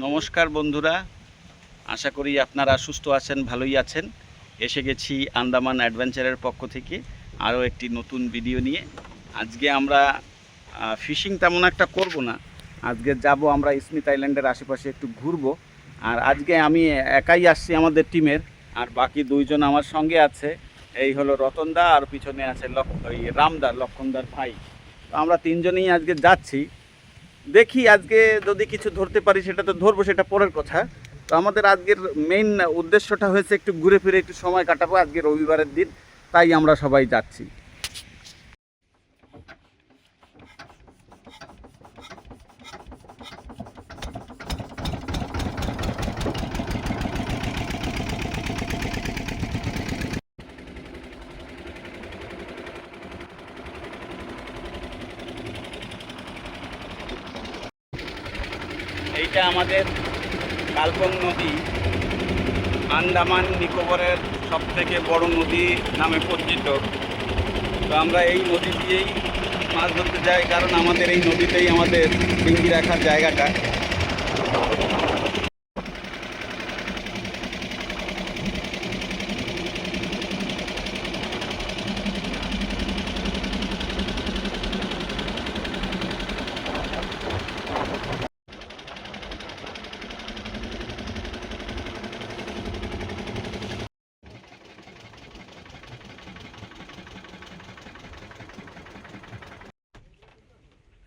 নমস্কার বন্ধুরা, আশা করি আপনারা সুস্থ আছেন, ভালোই আছেন। এসে গেছি আন্দামান অ্যাডভেঞ্চারের পক্ষ থেকে আরও একটি নতুন ভিডিও নিয়ে। আজকে আমরা ফিশিং তেমন একটা করব না, আজকে যাব আমরা স্মিথ আইল্যান্ডের আশেপাশে একটু ঘুরবো। আর আজকে আমি একাই আসছি আমাদের টিমের, আর বাকি দুইজন আমার সঙ্গে আছে। এই হলো রতনদা, আর পিছনে আছে রামদা, লক্ষণদার ভাই। তো আমরা তিনজনেই আজকে যাচ্ছি। দেখি আজকে যদি কিছু ধরতে পারি সেটা তো ধরবো, সেটা পরের কথা। তো আমাদের আজকের মেইন উদ্দেশ্যটা হয়েছে একটু ঘুরে ফিরে একটু সময় কাটাবো, আজকে রবিবারের দিন, তাই আমরা সবাই যাচ্ছি। এইটা আমাদের কালপং নদী, আন্দামান নিকোবরের সবথেকে বড় নদী নামে পরিচিত। তো আমরা এই নদী দিয়েই মাছ ধরতে যাই, কারণ আমাদের এই নদীতেই আমাদের ডিঙ্গি রাখার জায়গাটা।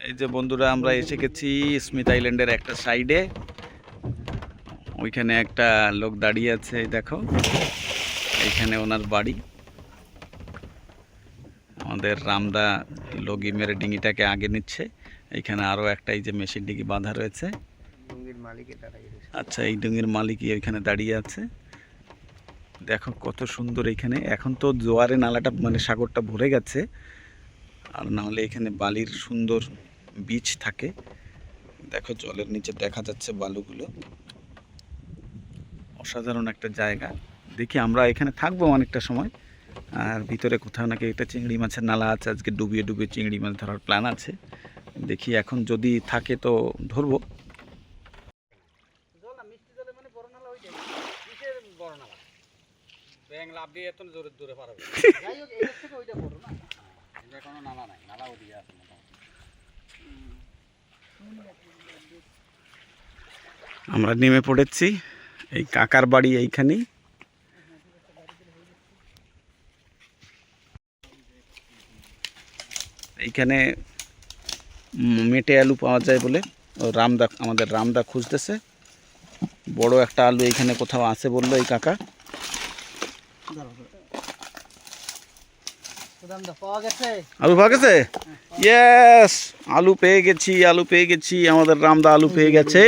এই যে বন্ধুরা, আমরা এসে গেছি স্মিথ আইল্যান্ডের একটা সাইডে। ওইখানে একটা লোক দাঁড়িয়ে আছে, দেখো, এইখানে ওনার বাড়ি। আমাদের রামদা লগি মেরে ডিঙিটাকে আগে নিচ্ছে। এইখানে আরও একটা এই যে মেশিন ডিঙি বাঁধা রয়েছে। আচ্ছা, এই ডিঙির মালিকই ওইখানে দাঁড়িয়ে আছে। দেখো কত সুন্দর এইখানে। এখন তো জোয়ারে নালাটা মানে সাগরটা ভরে গেছে, আর না হলে এখানে বালির সুন্দর বিচ থাকে। দেখো জলের নিচে দেখা যাচ্ছে বালুগুলো, অসাধারণ একটা জায়গা। দেখি আমরা এখানে থাকবো অনেকটা সময়। আর ভিতরে কোথাও নাকি একটা চিংড়ি মাছের নালা আছে, আজকে ডুবিয়ে ডুবিয়ে চিংড়ি মাছ ধরার প্ল্যান আছে। দেখি এখন যদি থাকে তো ধরবো। আমরা নেমে পড়েছি, এই কাকার বাড়ি এইখানেই। এইখানে মেটে আলু পাওয়া যায় বলে রামদা, আমাদের রামদা খুঁজতেছে। বড় একটা আলু এইখানে কোথাও আছে বললো এই কাকা। আলু পাওয়া গেছে? ইয়েস, আলু পেয়ে গেছি, আলু পেয়ে গেছি। আমাদের রামদা আলু পেয়ে গেছে।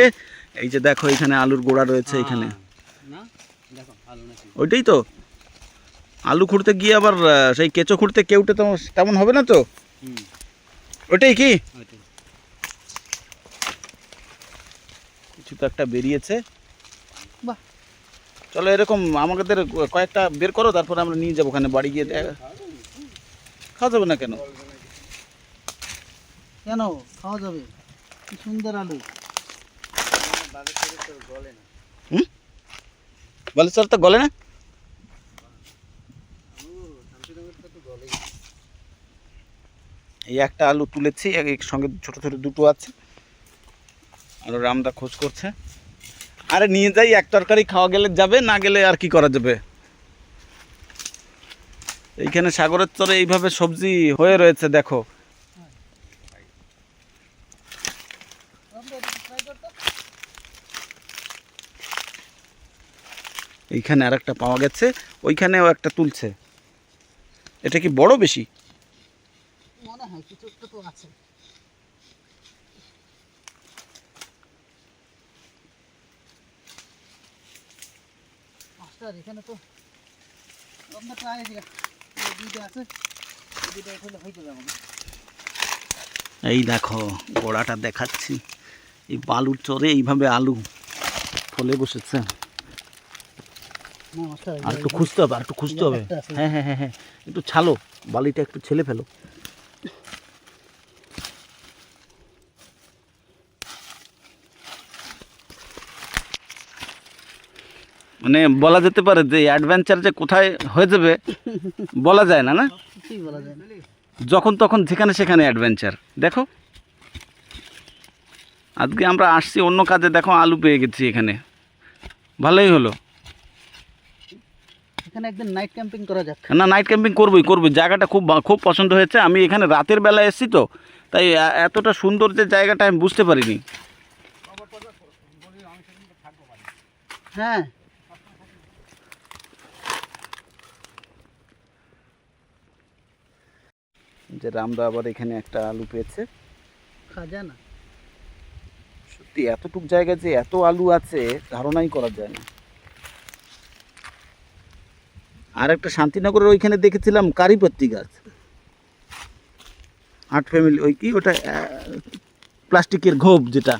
এই যে দেখো এখানে আলুর গোড়া রয়েছে এখানে। ওইটাই তো আলু খুঁড়তে গিয়ে আবার সেই কেঁচো খুঁড়তে কেউটে তো তেমন হবে না তো। ওইটাই কি কিছু তো একটা বেরিয়েছে। বাহ, চলো এরকম আমাদের কয়েকটা বের করো, তারপরে আমরা নিয়ে যাবো ওখানে বাড়ি গিয়ে। খাওয়া যাবে না কেন? কেন খাওয়া যাবে, কি সুন্দর আলু। বালেশ্বর তো গলে না। এই একটা আলু তুলেছি, এর সঙ্গে ছোট ছোট দুটো আছে। আর রামদা খোঁজ করছে। আরে নিয়ে যাই, এক তরকারি খাওয়া গেলে যাবে, না গেলে আর কি করা যাবে। এইখানে সাগরের তরে এইভাবে সবজি হয়ে রয়েছে, দেখো। এইখানে আর একটা পাওয়া গেছে, ওইখানেও একটা তুলছে। এটা কি বড় বেশি? মনে হয় কিছু একটা তো আছে। মাস্টার এখানে তো আমরা ট্রাই দিলাম, দুইটা আছে, দুইটা উঠলে হয়ে যাবে আমাদের। এই দেখো গোড়াটা দেখাচ্ছি, এই বালুর চরে এইভাবে আলু ফলে বসেছে। আর একটু খুঁজতে হবে, আর একটু খুঁজতে হবে। হ্যাঁ হ্যাঁ হ্যাঁ হ্যাঁ, একটু ছালো, বালিটা একটু ছেলে ফেলো। মানে বলা যেতে পারে যে অ্যাডভেঞ্চার যে কোথায় হয়ে যাবে বলা যায় না, না? কিছুই বলা যায় না। যখন তখন যেখানে সেখানে অ্যাডভেঞ্চার। দেখো আজকে আমরা আসছি অন্য কাজে, দেখো আলু পেয়ে গেছি এখানে, ভালোই হলো। এখানে একদিন নাইট ক্যাম্পিং করা যাক। না, নাইট ক্যাম্পিং করবই করবই, জায়গাটা খুব খুব পছন্দ হয়েছে। আমি এখানে রাতের বেলা এসেছি তো, তাই এতটা সুন্দর যে জায়গাটা আমি বুঝতে পারিনি। হ্যাঁ, যে রামদা আবার এখানে একটা আলু পেয়েছে। খাজা না। সত্যি এতটুক জায়গায় যে এত আলু আছে ধারণাই করা যায় না। আর একটা শান্তিনগরের ওইখানে দেখেছিলাম কারিপত্তি গাছ, 8 ফ্যামিলি, ওই কি ওটা প্লাস্টিকের ঘোপ, যেটা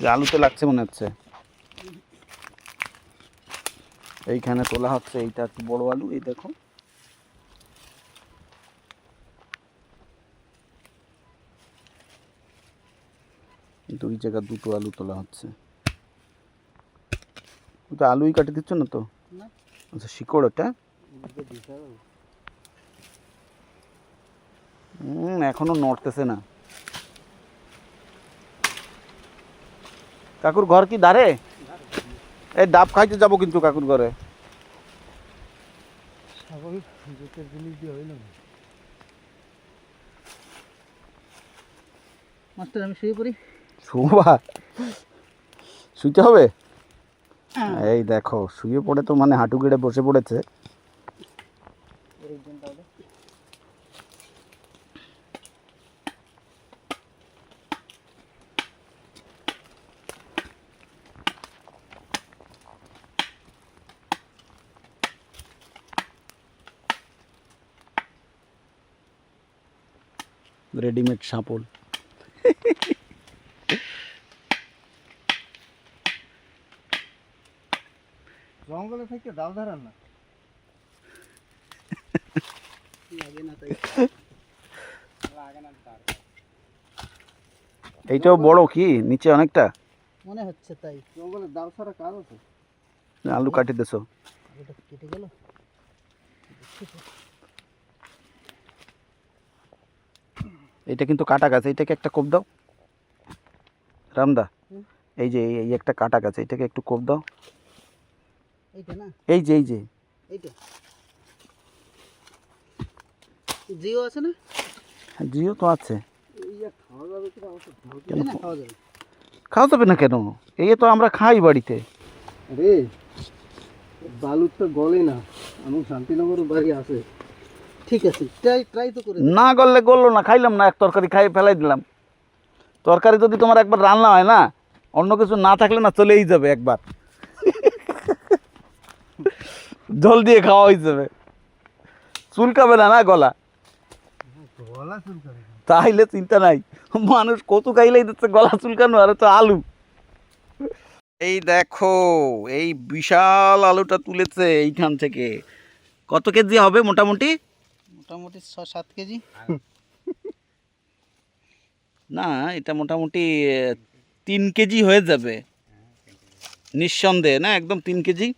যে আলুতে লাগছে মনে হচ্ছে। এইখানে তোলা হচ্ছে, এইটা একটু বড় আলু, এই দেখো। দুই জায়গা দুটো আলু তোলা হচ্ছে। ওটা আলুই কাটে দিচ্ছ না তো? না। আচ্ছা, শিকড় ওটা। এখনো নড়তেছে না। কাকুর ঘর কি ধারে? এই ডাব খাইতে যাবো কিন্তু কাকুর ঘরে। মাস্টার আমি শুয়ে পড়ি। শুবা? শুইতে হবে? এই দেখো শুয়ে পড়ে তো মানে হাঁটু গেড়ে বসে পড়েছে। Readymade supple. জঙ্গলে থেকে ডাল ধরান না লাগে না, তাই লাগে না। এইটাও বড় কি নিচে অনেকটা? মনে হচ্ছে তাই। জঙ্গলের ডাল ছাড়া কার আছে? আলু কাটি দেছো? এটা কেটে গেল। এটা কিন্তু কাটা গাছ, এইটাকে একটা কোপ দাও রামদা। এই যে এই একটা কাটা গাছ, এটাকে একটু কোপ দাও। এইটা না? এই যে এইটা জিও আছে না? হ্যাঁ, জিও তো আছে। খাওয়া যাবে কি? কেন না, খাওয়া যাবে। খাওয়া যাবে না কেন? এই তো আমরা খাই বাড়িতে। আরে বালুর তো গলে না, আমি শান্তিনগর বাড়ি আছে। ঠিক আছে, ট্রাই তো করে। না গললে গললো না, খাইলাম না, এক তরকারি খাই ফেলাই দিলাম। তরকারি যদি তোমার একবার রান্না হয় না, অন্য কিছু না থাকলে না চলেই যাবে একবার। জল দিয়ে খাওয়া হয়ে যাবে, চুলকাবে না, না গলা? গলা চুলকাবে তাইলে চিন্তা নাই, মানুষ কত খাইলেই দিচ্ছে গলা চুলকানো, আর তো আলু। এই দেখো এই বিশাল আলুটা তুলেছে এইখান থেকে। কত কেজি হবে মোটামুটি? মোটামুটি 6-7 কেজি। না, এটা মোটামুটি 3 কেজি হয়ে যাবে নিঃসন্দেহে, না একদম 3 কেজি।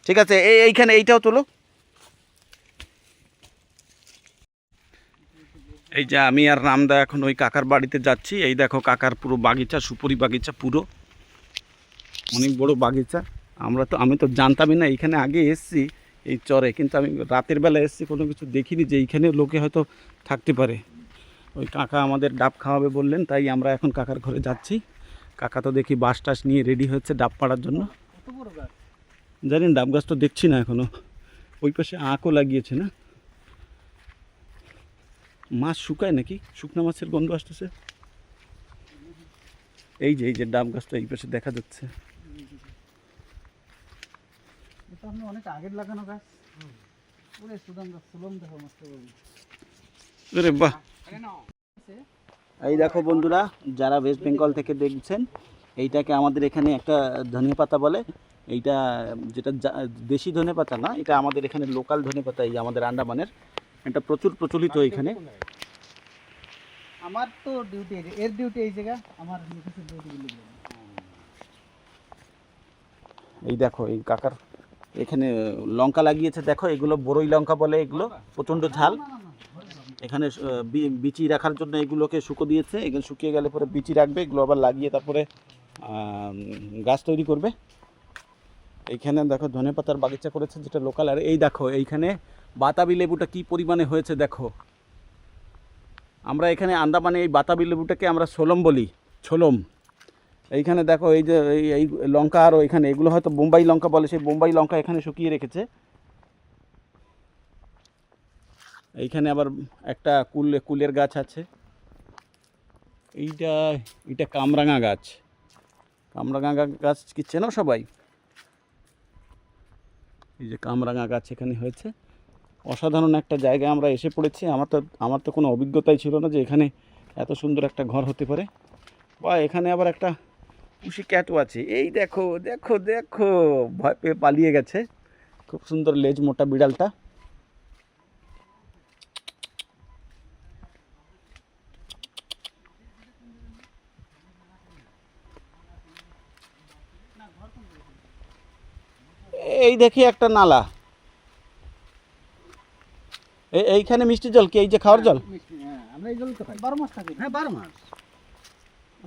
ঠিক আছে, এইখানে এইটাও তোলো। এই যে আমি আর রামদা এখন ওই কাকার বাড়িতে যাচ্ছি। এই দেখো কাকার পুরো বাগিচা, সুপুরি বাগিচা, পুরো অনেক বড় বাগিচা। আমি তো জানতামই না, এইখানে আগে এসছি এই চরে, কিন্তু আমি রাতের বেলা এসছি, কোনো কিছু দেখিনি যে এইখানে লোকে হয়তো থাকতে পারে। ওই কাকা আমাদের ডাব খাওয়াবে বললেন, তাই আমরা এখন কাকার ঘরে যাচ্ছি। কাকা তো দেখি বাঁশ টাস নিয়ে রেডি হচ্ছে ডাব পাড়ার জন্য। কত বড় গাছ? জানেন ডাব গাছ তো দেখছি না এখনো, ওই পাশে আঁকও লাগিয়েছে না। মাছ শুকায় নাকি? শুকনো মাছের গন্ধ আসতেছে। এই যে ডাব গাছটা এই পাশে দেখা যাচ্ছে। এটা আপনি অনেক আগের লাগানো গাছ। ওরে সুদাম গাছ, সুলম দেখো মাস্টার বাবু। আরে বাহ! এই দেখো বন্ধুরা, যারা ওয়েস্ট বেঙ্গল থেকে দেখছেন, এইটাকে আমাদের এখানে একটা ধনেপাতা বলে। এইটা যেটা দেশি ধনেপাতা না, এটা আমাদের এখানে লোকাল ধনেপাতা, এই আমাদের আন্দামানের। এটা প্রচুর প্রচলিত এখানে। আমার তো ডিউটি, এর ডিউটি এই জায়গা, আমার মিসেসের ডিউটি গুলো। এই দেখো এই কাকার এখানে লঙ্কা লাগিয়েছে, দেখো এগুলো বড়ই লঙ্কা বলে, এগুলো প্রচণ্ড ঝাল। এখানে বিচি রাখার জন্য এগুলোকে শুকো দিয়েছে, এগুলো শুকিয়ে গেলে পরে বিচি রাখবে, এগুলো আবার লাগিয়ে তারপরে গাছ তৈরি করবে। এইখানে দেখো ধনেপাতার বাগিচা করেছে যেটা লোকাল। আর এই দেখো এইখানে বাতাবি লেবুটা কি পরিমাণে হয়েছে দেখো। আমরা এখানে আন্দামানে এই বাতাবি লেবুটাকে আমরা ছোলম বলি, ছোলম। এইখানে দেখো এই যে এই লঙ্কা, আরও এখানে এগুলো হয়তো বোম্বাই লঙ্কা বলে, সেই বোম্বাই লঙ্কা এখানে শুকিয়ে রেখেছে। এইখানে আবার একটা কুলের গাছ আছে। এইটা কামরাঙা গাছ। কামরাঙা গাছ কি চেনো সবাই? এই যে কামরাঙা গাছ এখানে হয়েছে। অসাধারণ একটা জায়গায় আমরা এসে পড়েছি। আমার তো কোনো অভিজ্ঞতাই ছিল না যে এখানে এত সুন্দর একটা ঘর হতে পারে। বা এখানে আবার একটা পুষি ক্যাটও আছে। এই দেখো দেখো দেখো, ভয় পেয়ে পালিয়ে গেছে। খুব সুন্দর লেজ মোটা বিড়ালটা। এই দেখি একটা নালা। এইখানে মিষ্টি জল কি এই যে খাওয়ার জল? আমরা এই জল তো খাই 12 মাস থাকি। হ্যাঁ 12 মাস।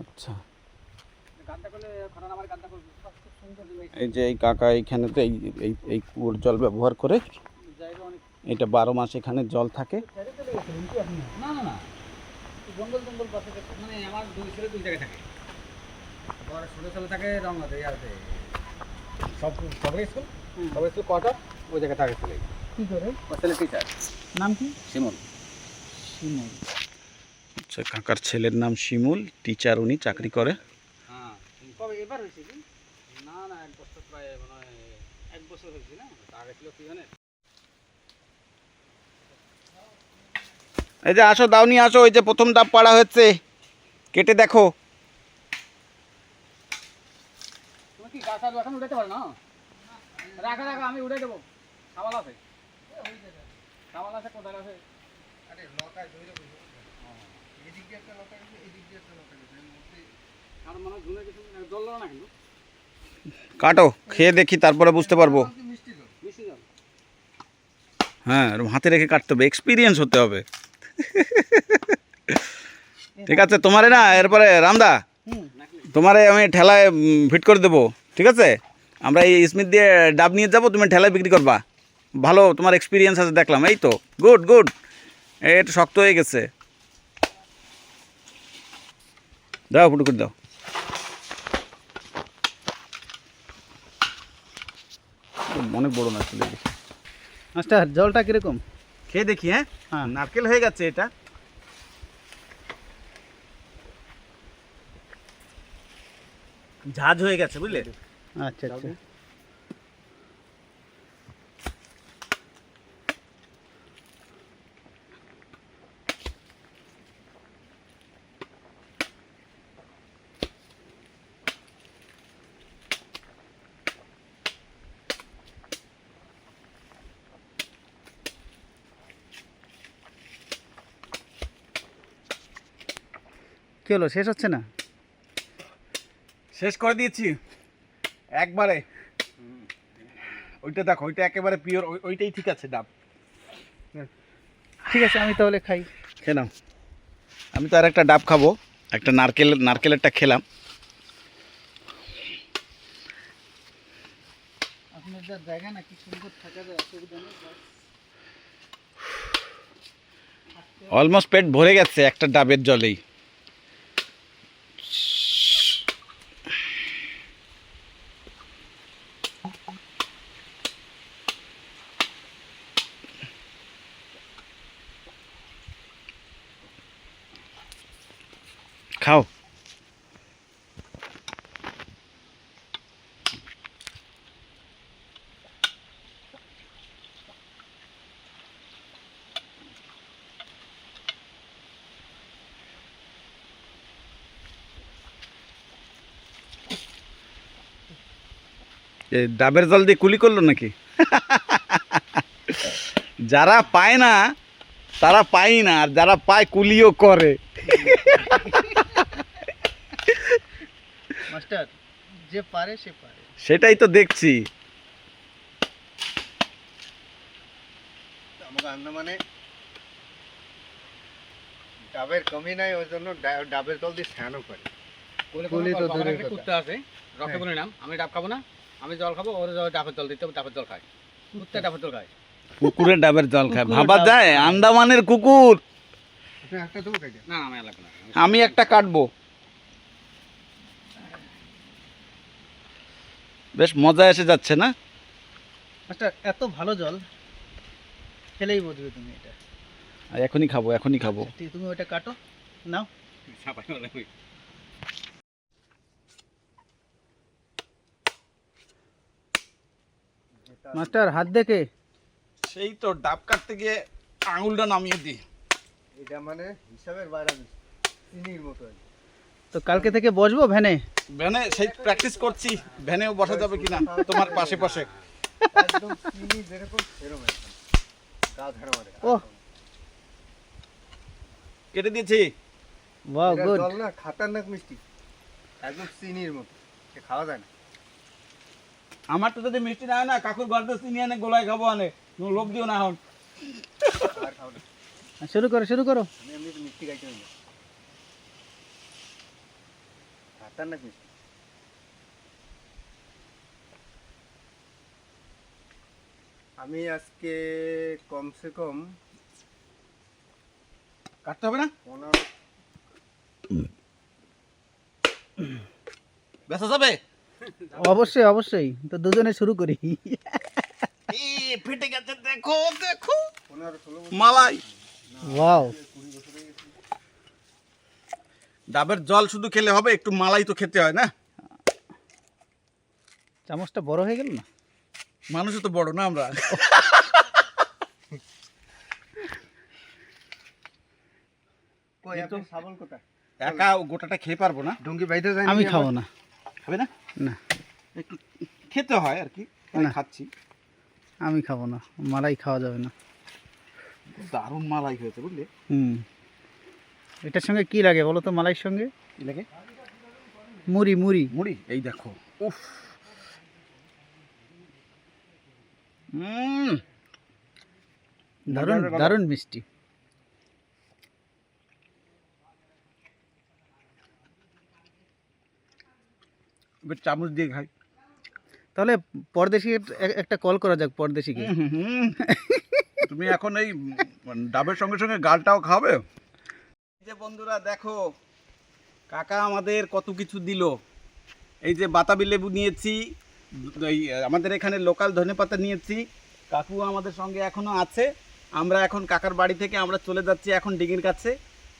আচ্ছা, এই যে এই কাকা এইখানে তো এই কুয়োর জল ব্যবহার করে। এটা 12 মাস এখানে জল থাকে। না না না, জঙ্গল জঙ্গল পাশে, মানে আমার দুই ছেলে দুই জায়গায় থাকে। বড় ছোট ছেলে থাকে রংলাতে, ইয়াতে সব স্কুল কোয়ার্টার ওই জায়গায় থাকে ছেলে। কি করে? ছেলে টিচার। নাম কি? শিমুল। শিমুল। আচ্ছা, কাকার ছেলের নাম শিমুল, টিচার, উনি চাকরি করে। হ্যাঁ, কবে এবার হয়েছে কি? না না, 1 বছর, প্রায় মানে 1 বছর হয়েছে না? আগে ছিল কি জানেন? এই যে আসো, দাও নিয়ে আসো। ওই যে প্রথম ডাব পাড়া হচ্ছে, কেটে দেখো। তুমি কি গাছ আর এখন উঠাতে পারো না? রাখা রাখা, আমি উঠে দেবো। সামাল আছে, সামাল আছে, কোথায় আছে? আরে লকায় ধরে বসে। এদিক দিয়ে একটা লকায় আছে, এদিক দিয়ে একটা লকায় আছে। আর মনে ধুনে কিছু জল না কিন্তু। কাটো, খেয়ে দেখি, তারপরে বুঝতে পারবো। মিষ্টি জল, মিষ্টি জল। হ্যাঁ, হাতে রেখে কাটতে হবে, এক্সপিরিয়েন্স হতে হবে। ঠিক আছে, তোমারে না এরপরে রামদা, তোমারে আমি ঠেলায় ফিট করে দেবো। ঠিক আছে, আমরা এই স্মিথ দিয়ে ডাব নিয়ে যাবো, তুমি ঠেলায় বিক্রি করবা। ভালো, তোমার এক্সপিরিয়েন্স আছে দেখলাম। এই তো গুড গুড। এটা শক্ত হয়ে গেছে, দাও ফুটো করে দাও। অনেক বড় না চলে দেখি। মাস্টার, জলটা কিরকম? খেয়ে দেখি। হ্যাঁ, হ্যাঁ, নারকেল হয়ে গেছে এটা। ঝাঁজ হয়ে গেছে বুঝলে। আচ্ছা আচ্ছা। কি হলো, শেষ হচ্ছে না? শেষ করে দিয়েছি একবারে। ওইটা দেখো, ওইটা একেবারে পিওর, ওইটাই ঠিক আছে ডাব। ঠিক আছে, আমি তাহলে খাই। খেয়ে নাও। আমি তো আর একটা ডাব খাবো, একটা নারকেলেরটা খেলাম। আপনার যা জায়গা না, কি সুন্দর থাকা যায়, অসুবিধা নেই। অলমোস্ট পেট ভরে গেছে একটা ডাবের জলেই। খাও। ডাবের জল দিয়ে কুলি করলো নাকি? যারা পায় না তারা পায় না, আর যারা পায় কুলিও করে। মাস্টার, যে পারে সে পারে। সেটাই তো দেখছি। আমাকে আন্দামানে ডাবের কমি নাই, ওই জন্য ডাবের জল দিয়ে স্নানও করে। কুলি তো দূরে কথা। কুত্তা আছে, রক্ত বলে নাম, আমি ডাব খাবো না, আমি জল খাবো, ওর ডাবের জল দিতে হবে, ডাবের জল খায়, কুত্তা ডাবের জল খায়। কুকুরের ডাবের জল খায়, কুকুরের ভাবা ডাব যায়? খায়। আন্দামানের কুকুর। আপনি একটা দেবো খাইতে? না আমি লাগবে না। আমি একটা কাটবো। বেশ মজা এসে যাচ্ছে না? মাস্টার এত ভালো জল খেলেই বুঝবে তুমি এটা। এখনই খাবো, এখনই খাবো। ঠিক, তুমি ওটা কাটো নাও। সাপাই বলে ওই। মাস্টার হাত দেখে সেই তো ডাব কাটতে গিয়ে আঙুলটা নামিয়ে দিই। এটা মানে হিসাবের বাইরে মিষ্টি, চিনির মতো আর কি। তো কালকে থেকে বসবো ভ্যানে। ভ্যানে সেই প্র্যাকটিস করছি, ভ্যানেও বসা যাবে কিনা তোমার পাশে পাশে। একদম চিনি যেরকম সেরকম একদম গা ঝাড়া মারে। ও কেটে দিয়েছি। ওয়াও এটা গুড। জল না খাতারনাক মিষ্টি, একদম চিনির মতো, সে খাওয়া যায় না। আমার তো যদি মিষ্টি না হয় না, কাকুর ঘরতে চিনি আনে গোলায় খাবো আনে, তুমি লোভ দিও না এখন। আর খাও না, শুরু করো শুরু করো। আমি এমনি তো মিষ্টি খাইতে হই না, খাতারনাক মিষ্টি। আমি আজকে কমসে কম কাটতে হবে না? 15 বেচা যাবে? অবশ্যই অবশ্যই, তো দুজনে শুরু করি। এ ফেটে গেছে, দেখো দেখো 15-16 বছর মালাই। ওয়াও, ডাবের জল শুধু খেলে হবে, একটু মালাই তো খেতে হয় না? চামচটা বড় হয়ে গেল না? মানুষ তো বড় না আমরা। কই আপনি সাবল কোথায়? একা গোটাটা খেয়ে পারবো না। ডঙ্গি বাইতে যায় আমি খাবো না। খাবে না? না একটু খেতে হয় আর কি, তাই না। খাচ্ছি। আমি খাবো না, মালাই খাওয়া যাবে না। দারুণ মালাই হয়েছে বুঝলে। হুম, এটার সঙ্গে কি লাগে বলো তো? মালাইয়ের সঙ্গে কি লাগে? মুড়ি মুড়ি। মুড়ি। এই দেখো, উফ, দারুণ দারুণ মিষ্টি। এবার চামচ দিয়ে খাই। তাহলে পরদেশি একটা কল করা যাক পরদেশিকে। তুমি এখন এই ডাবের সঙ্গে সঙ্গে গালটাও খাবে। এই যে বন্ধুরা দেখো, কাকা আমাদের কত কিছু দিল। এই যে বাতাবি লেবু নিয়েছি, এই আমাদের এখানে লোকাল ধনেপাতা নিয়েছি। কাকু আমাদের সঙ্গে এখনো আছে। আমরা এখন কাকার বাড়ি থেকে আমরা চলে যাচ্ছি এখন ডিঙির কাছে।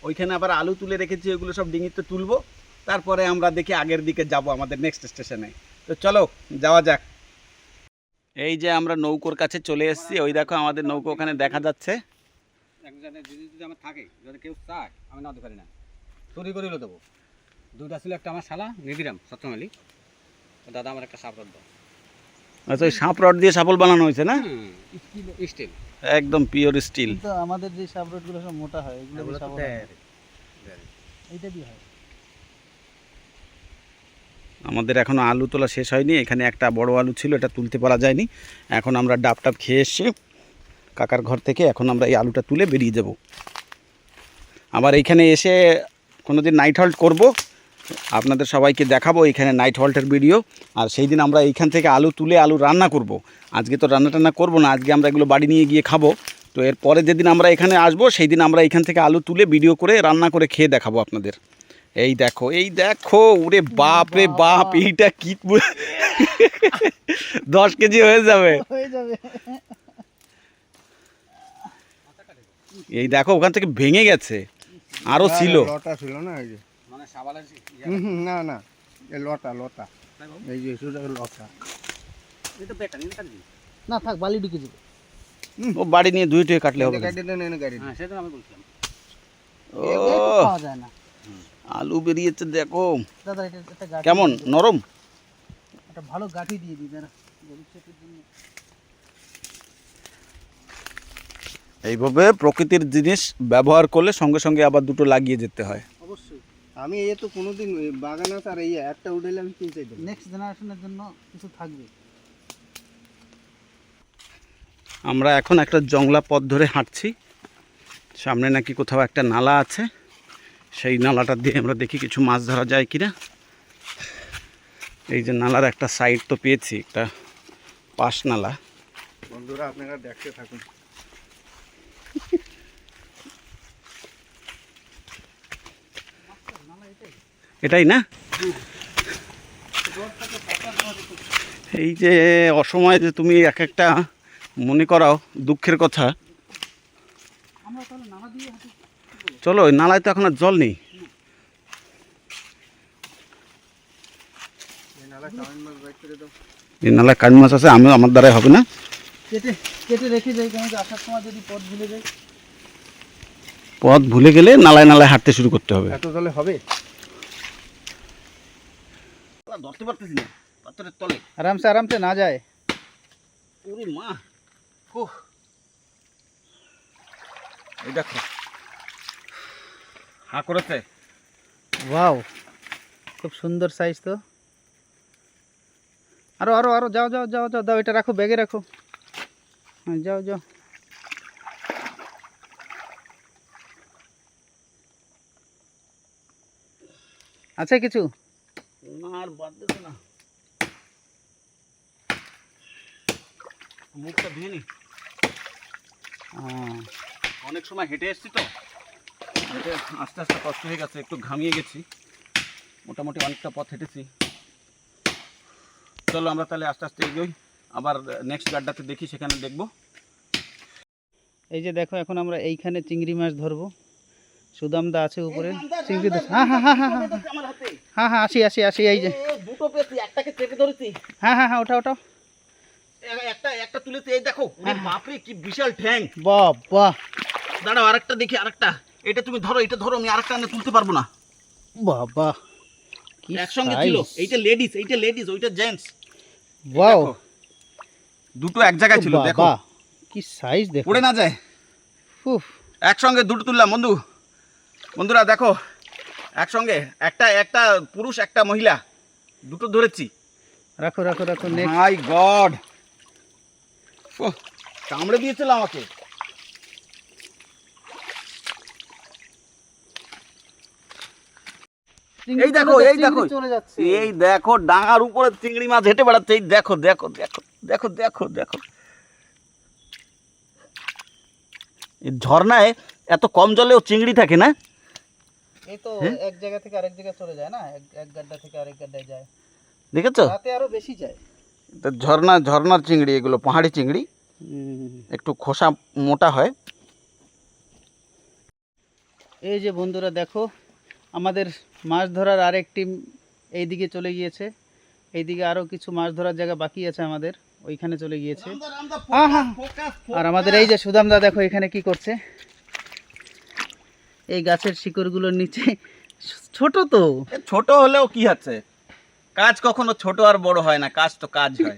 ওইখানে আবার আলু তুলে রেখেছি, ওইগুলো সব ডিঙিতে তুলবো। তারপরে আমরা দেখি আগের দিকে যাব আমাদের নেক্সট স্টেশনে। তো চলো যাওয়া যাক। এই যে আমরা নৌকোর কাছে চলে এসেছি, ওই দেখো আমাদের নৌকো ওখানে দেখা যাচ্ছে। একজনের যদি আমার থাকে, যদি কেউ চায়, আমি না দিতে পারি না, চুরি করে দেবো। দুইটা ছিল, একটা আমার শালা নিদিরাম সত্যমালি, দাদা আমার একটা সাপ দাও। আচ্ছা, ওই সাপ রড দিয়ে সাপল বানানো হয়েছে না? স্টিল একদম পিওর স্টিল। কিন্তু আমাদের যে সাবরোড গুলো সব মোটা হয়, এগুলো দিয়ে সাবল হয় না। এইটা দিয়ে হয়। আমাদের এখনো আলু তোলা শেষ হয়নি। এখানে একটা বড় আলু ছিল, এটা তুলতে পারা যায়নি। এখন আমরা ডাব টাব খেয়ে এসছি কাকার ঘর থেকে। এখন আমরা এই আলুটা তুলে বেরিয়ে যাব। আবার এইখানে এসে কোনোদিন নাইট হল্ট করব, আপনাদের সবাইকে দেখাবো এইখানে নাইট হল্টের ভিডিও। আর সেই দিন আমরা এইখান থেকে আলু তুলে আলু রান্না করব। আজকে তো রান্না টান্না করবো না, আজকে আমরা এগুলো বাড়ি নিয়ে গিয়ে খাবো। তো এরপরে যেদিন আমরা এখানে আসবো, সেই দিন আমরা এইখান থেকে আলু তুলে ভিডিও করে রান্না করে খেয়ে দেখাবো আপনাদের। এই দেখো, এই দেখো, ওরে বাপ রে বাপ, এইটা কি 10 কেজি হয়ে যাবে। হয়ে যাবে। এই দেখো, ওখান থেকে ভেঙে গেছে, আরো ছিল। লতা ছিল না এই যে, মানে সাবালের না না, এই লতা লতা, এই যে শুধু লতা। এটা বেকার, এটা কাটবি না থাক, বালি ঢুকে যাবে। ও বাড়ি নিয়ে ধুয়ে টুয়ে কাটলে হবে। গাড়ি দেন, এনে গাড়ি দেন। হ্যাঁ সেটা আমি বলছিলাম। ও এগুলো তো খাওয়া যায় না আলু বেরিয়েছে দেখো, দাদা। এটা একটা গাঠি কেমন দিয়ে দিই। নরম। একটা ভালো গাঠি দিয়ে দিই দাঁড়া, ভবিষ্যতের জন্য। এইভাবে প্রকৃতির জিনিস ব্যবহার করলে সঙ্গে সঙ্গে আবার দুটো লাগিয়ে যেতে হয়। অবশ্যই। আমি এই তো কোনোদিন বাগান আছে আর এই একটা উঠাইলে আমি কিনতে চাই নেক্সট জেনারেশনের জন্য কিছু থাকবে। আমরা এখন একটা জংলা পথ ধরে হাঁটছি, সামনে নাকি কোথাও একটা নালা আছে, সেই নালাটা দিয়ে আমরা দেখি কিছু মাছ ধরা যায় কিনা। এই যে নালার একটা সাইড তো পেয়েছি, একটা পাশ নালা। বন্ধুরা আপনারা দেখতে থাকুন। এটাই না? এই যে অসময়ে যে তুমি এক একটা মনে করাও দুঃখের কথা। আমরা তাহলে নালা দিয়ে হাঁটি। চলো, ওই নালায় তো এখন আর জল নেই। এই নালা কাউন মাছ বাইট করে দাও। এই নালায় কান মাছ আছে, আমি আমার দ্বারাই হবে না। কেটে কেটে রেখে যাই, কেন কি আসার সময় যদি পথ ভুলে যাই। পথ ভুলে গেলে নালায় নালায় হাঁটতে শুরু করতে হবে। এত জলে হবে? ধরতে পারতেছি না পাথরের তলে। আরামসে আরামসে না যায়। ওরে মা, এই দেখো হাঁ করেছে। ওয়াও, খুব সুন্দর সাইজ তো। আরো আরো আরো যাও যাও যাও যাও, দাও এটা রাখো, ব্যাগে রাখো। হ্যাঁ, যাও যাও। আছে কিছু? না, আর বাদ দিতে না, মুখটা ধুয়ে নি। অনেক সময় হেঁটে এসছি তো, হেঁটে আস্তে আস্তে কষ্ট হয়ে গেছে, একটু ঘামিয়ে গেছি। মোটামুটি অনেকটা পথ হেঁটেছি। চলো আমরা তাহলে আস্তে আস্তে এগোই, আবার নেক্সট গাড্ডাতে দেখি, সেখানে দেখবো। এই যে দেখো, এখন আমরা এইখানে চিংড়ি মাছ ধরবো। সুদামদা আছে উপরে চিংড়ি ধর। হ্যাঁ হ্যাঁ হ্যাঁ হ্যাঁ হ্যাঁ হ্যাঁ, আসি আসি আসি। এই যে দুটো পেয়েছি, একটাকে চেপে ধরেছি। হ্যাঁ হ্যাঁ হ্যাঁ, ওটা ওটা একটা তুলেছি। এই দেখো, বাপরে কি বিশাল ঠ্যাং। বাহ বাহ দাঁড়াও, আরেকটা দেখি, আরেকটা। এটা তুমি ধরো, এটা ধরো, আমি আরেকটা এনে তুলতে পারবো না। বাহ বাহ, কি একসঙ্গে ছিল। এইটা লেডিস, ওইটা জেন্টস। ওয়াও, দুটো এক জায়গায় ছিল, দেখো বাহ কি সাইজ দেখো। পড়ে না যায়। উফ, একসঙ্গে দুটো তুললাম বন্ধুরা দেখো, একসঙ্গে একটা পুরুষ একটা মহিলা, দুটো ধরেছি। রাখো রাখো রাখো। নেক্সট। মাই গড, কামড়ে দিয়েছিল আমাকে। এই দেখো চলে যাচ্ছে। এই দেখো, ডাঙার উপরে চিংড়ি মাছ হেঁটে বেড়াচ্ছে। এই দেখো দেখো দেখো দেখো দেখো দেখো, এই ঝর্ণায় এত কম জলেও চিংড়ি থাকে না। এই তো এক জায়গা থেকে আরেক জায়গায় চলে যায় না, এক গাড্ডা থেকে আরেক গাড্ডায় যায়। দেখেছো, রাতে আরো বেশি যায়। তো ঝর্ণার চিংড়ি, এগুলো পাহাড়ি চিংড়ি, একটু খোসা মোটা হয়। এই যে বন্ধুরা দেখো, আমাদের মাছ ধরার আরেক টিম এইদিকে চলে গিয়েছে। এইদিকে আরো কিছু মাছ ধরার জায়গা বাকি আছে আমাদের, ওইখানে চলে গিয়েছে। আহা! আর আমাদের এই যে সুদামদা দেখো এখানে কি করছে, এই গাছের শিকড়গুলোর নিচে। ছোট তো, ছোট হলেও কি আছে, কাজ কখনো ছোট আর বড় হয় না, কাজ তো কাজ হয়।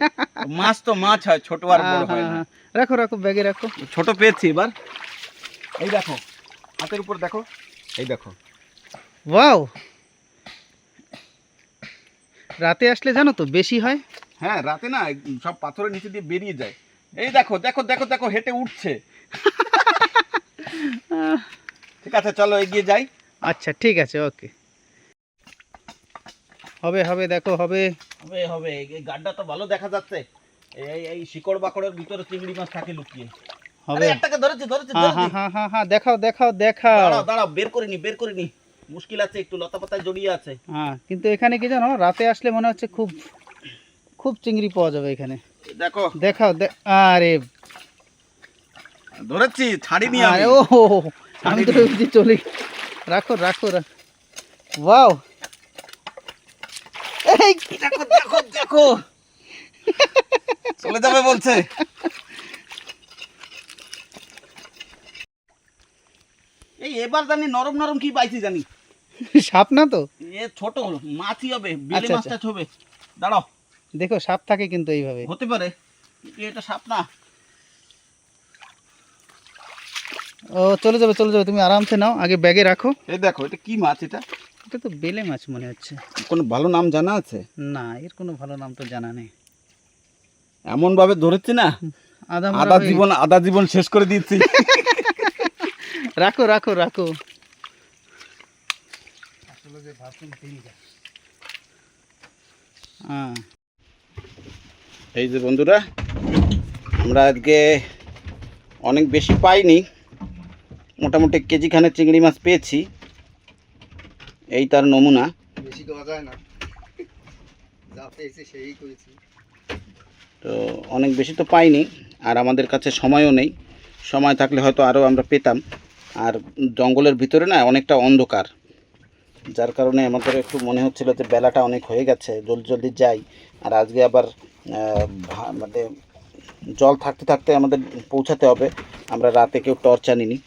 মাছ তো মাছ হয়, ছোট আর বড় হয় না। রাখো রাখো, ব্যাগে রাখো। ছোট পেয়েছি এবার। এই দেখো, হাতের উপর দেখো, এই দেখো। ওয়াও, রাতে আসলে জানো তো বেশি হয়। হ্যাঁ, রাতে না সব পাথরের নিচে দিয়ে বেরিয়ে যায়। এই দেখো দেখো দেখো দেখো, হেঁটে উঠছে। ঠিক আছে, চলো এগিয়ে যাই। আচ্ছা ঠিক আছে, ওকে। হবে হবে, দেখো হবে হবে হবে। এই গাড্ডা তো ভালো দেখা যাচ্ছে। এই শিকড় বাকড়ের ভিতরে চিংড়ি মাছ থাকে লুকিয়ে। হবে। একটাকে ধরেছি ধরেছি হ্যাঁ হ্যাঁ হ্যাঁ হ্যাঁ হ্যাঁ, দেখাও দেখাও দেখাও। দাঁড়াও দাঁড়াও, বের করিনি। মুশকিল আছে, একটু লতা পাতায় জড়িয়ে আছে। হ্যাঁ, কিন্তু এখানে কি জানো, রাতে আসলে মনে হচ্ছে খুব খুব চিংড়ি পাওয়া যাবে এখানে। দেখো, দেখাও। আরে ধরেছি, ছাড়িনি আমি। আরে, ও আমি তো ভেবেছি চলে। রাখো রাখো রাখো। ওয়াও, এই দেখো দেখো দেখো, চলে যাবে বলছে। এবার জানি নরম নরম কি পাইছি জানি। সাপ না তো, এ ছোট মাছই হবে, বেলে আচ্ছা, মাছটা হবে। দাঁড়াও, দেখো সাপ থাকে কিন্তু এইভাবে। হতে পারে, এটা সাপ না। ও চলে যাবে চলে যাবে, তুমি আরামসে নাও, আগে ব্যাগে রাখো। এই দেখো, এটা কি মাছ এটা? এটা তো বেলে মাছ মনে হচ্ছে। কোনো ভালো নাম জানা আছে? না, এর কোনো ভালো নাম তো জানা নেই। এমন ভাবে ধরেছি না, আদা আদা জীবন শেষ করে দিয়েছি। রাখো রাখো রাখো। আসলে যে ভাবছেন তিনটা হ্যাঁ, এই যে বন্ধুরা, আমরা আজকে অনেক বেশি পাইনি, মোটামুটি কেজি খানে চিংড়ি মাছ পেয়েছি। এই তার নমুনা। বেশি দেওয়া যায় না, যা পেয়েছি সেই করেছি। তো অনেক বেশি তো পাইনি, আর আমাদের কাছে সময়ও নেই। সময় থাকলে হয়তো আরও আমরা পেতাম। আর জঙ্গলের ভিতরে না অনেকটা অন্ধকার, যার কারণে আমাদের একটু মনে হচ্ছিল যে বেলাটা অনেক হয়ে গেছে, জলদি জলদি যাই। আর আজকে আবার মানে জল থাকতে থাকতে আমাদের পৌঁছাতে হবে। আমরা রাতে কেউ টর্চ আনিনি।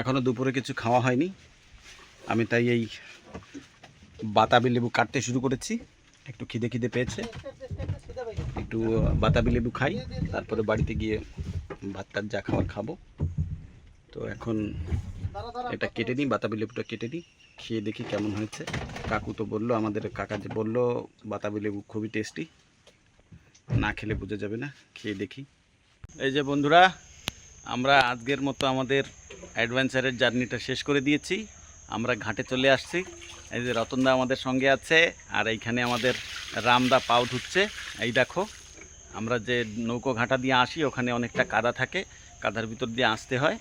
এখনও দুপুরে কিছু খাওয়া হয়নি, আমি তাই এই বাতাবি লেবু কাটতে শুরু করেছি। একটু খিদে খিদে পেয়েছে, একটু বাতাবি লেবু খাই, তারপরে বাড়িতে গিয়ে ভাত টাত যা খাবার খাবো। তো এখন এটা কেটে নিই, বাতাবি লেবুটা কেটে নিই, খেয়ে দেখি কেমন হয়েছে। কাকু তো বললো, আমাদের কাকা যে বললো বাতাবি লেবু খুবই টেস্টি, না খেলে বোঝা যাবে না, খেয়ে দেখি। এই যে বন্ধুরা, আমরা আজকের মতো আমাদের অ্যাডভেঞ্চারের জার্নিটা শেষ করে দিয়েছি। আমরা ঘাটে চলে আসছি। এই যে রতনদা আমাদের সঙ্গে আছে, আর এইখানে আমাদের রামদা পাও ধুচ্ছে। এই দেখো, আমরা যে নৌকো ঘাটা দিয়ে আসি ওখানে অনেকটা কাদা থাকে, কাদার ভিতর দিয়ে আসতে হয়।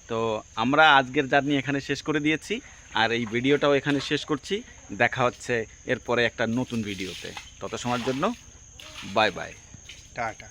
তো আমরা আজকের জার্নি এখানে শেষ করে দিয়েছি, আর এই ভিডিওটাও এখানে শেষ করছি। দেখা হচ্ছে এরপরে একটা নতুন ভিডিওতে। তত সময়ের জন্য বাই বাই, টাটা।